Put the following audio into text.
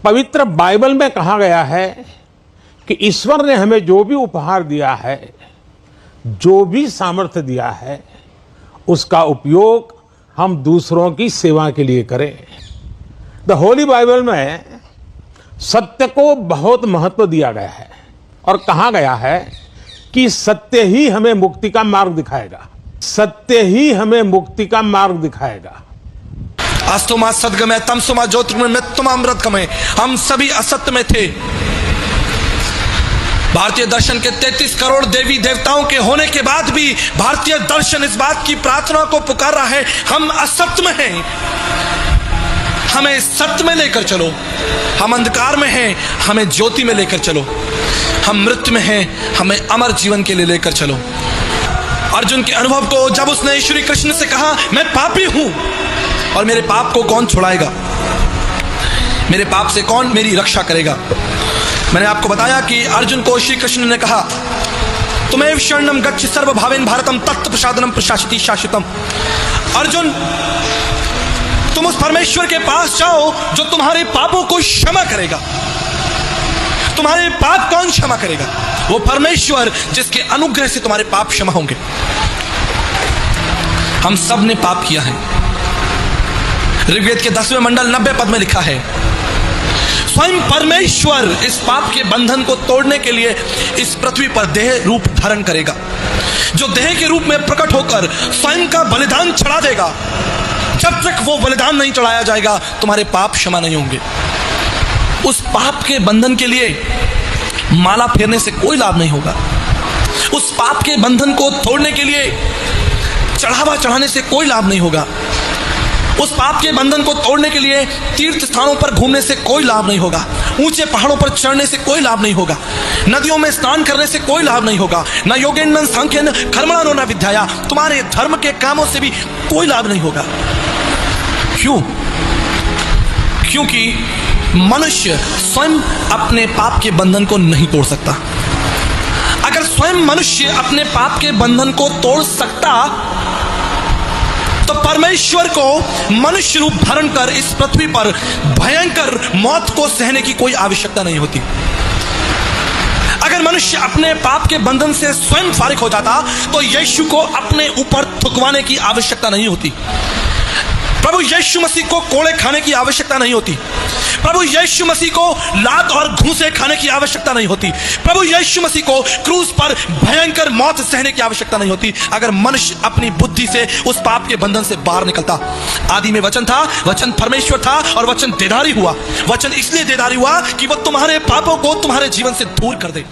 पवित्र बाइबल में कहा गया है कि ईश्वर ने हमें जो भी उपहार दिया है, जो भी सामर्थ्य दिया है, उसका उपयोग हम दूसरों की सेवा के लिए करें। द होली बाइबल में सत्य को बहुत महत्व दिया गया है और कहा गया है कि सत्य ही हमें मुक्ति का मार्ग दिखाएगा। सत्य ही हमें मुक्ति का मार्ग दिखाएगा। अस्तुमा सद्गमय तमसुमा ज्योतिर्गमय मृत्युमा अमृतगमय। हम सभी असत्य में थे। भारतीय दर्शन के 33 करोड़ देवी देवताओं के होने के बाद भी भारतीय दर्शन इस बात की प्रार्थना को पुकार रहा है, हम असत्य में हैं, हमें सत्य में लेकर चलो। हम अंधकार में हैं, हमें ज्योति में लेकर चलो। हम मृत्यु में हैं, हमें अमर जीवन के लिए लेकर चलो। अर्जुन के अनुभव को जब उसने श्री कृष्ण से कहा, मैं पापी हूं और मेरे पाप को कौन छुड़ाएगा, मेरे पाप से कौन मेरी रक्षा करेगा। मैंने आपको बताया कि अर्जुन को श्री कृष्ण ने कहा, तुम्हें शरणम गच्छ सर्वभावेन भारतम तत्व प्रसादनम प्रशासिति शाश्वतम। अर्जुन, तुम उस परमेश्वर के पास जाओ जो तुम्हारे पापों को क्षमा करेगा। तुम्हारे पाप कौन क्षमा करेगा? वो परमेश्वर जिसके अनुग्रह से तुम्हारे पाप क्षमा होंगे। हम सब ने पाप किया है। ऋग्वेद के 10वें मंडल 90 पद में लिखा है, स्वयं परमेश्वर इस पाप के बंधन को तोड़ने के लिए इस पृथ्वी पर देह रूप धारण करेगा, जो देह के रूप में प्रकट होकर स्वयं का बलिदान चढ़ा देगा। जब तक वो बलिदान नहीं चढ़ाया जाएगा, तुम्हारे पाप क्षमा नहीं होंगे। उस पाप के बंधन के लिए माला फेरने से कोई लाभ नहीं होगा। उस पाप के बंधन को तोड़ने के लिए चढ़ावा चढ़ाने से कोई लाभ नहीं होगा। उस पाप के बंधन को तोड़ने के लिए तीर्थ स्थानों पर घूमने से कोई लाभ नहीं होगा। ऊंचे पहाड़ों पर चढ़ने से कोई लाभ नहीं होगा। नदियों में स्नान करने से कोई लाभ नहीं होगा। न योगेन न सांख्यन कर्मणो न विद्याया। तुम्हारे धर्म के कामों से भी कोई लाभ नहीं होगा। क्यों? क्योंकि मनुष्य स्वयं अपने पाप के बंधन को नहीं तोड़ सकता। अगर स्वयं मनुष्य अपने पाप के बंधन को तोड़ सकता तो परमेश्वर को मनुष्य रूप धारण कर इस पृथ्वी पर भयंकर मौत को सहने की कोई आवश्यकता नहीं होती। अगर मनुष्य अपने पाप के बंधन से स्वयं फारिग हो जाता तो यीशु को अपने ऊपर थुकवाने की आवश्यकता नहीं होती। प्रभु यीशु मसीह को कोड़े खाने की आवश्यकता नहीं होती। प्रभु यीशु मसीह को लात और घूंसे खाने की आवश्यकता नहीं होती। प्रभु यीशु मसीह को क्रूस पर भयंकर मौत सहने की आवश्यकता नहीं होती। अगर मनुष्य अपनी बुद्धि से उस पाप के बंधन से बाहर निकलता। आदि में वचन था, वचन परमेश्वर था और वचन देदारी हुआ। वचन इसलिए देदारी हुआ कि वह तुम्हारे पापों को तुम्हारे जीवन से दूर कर दे।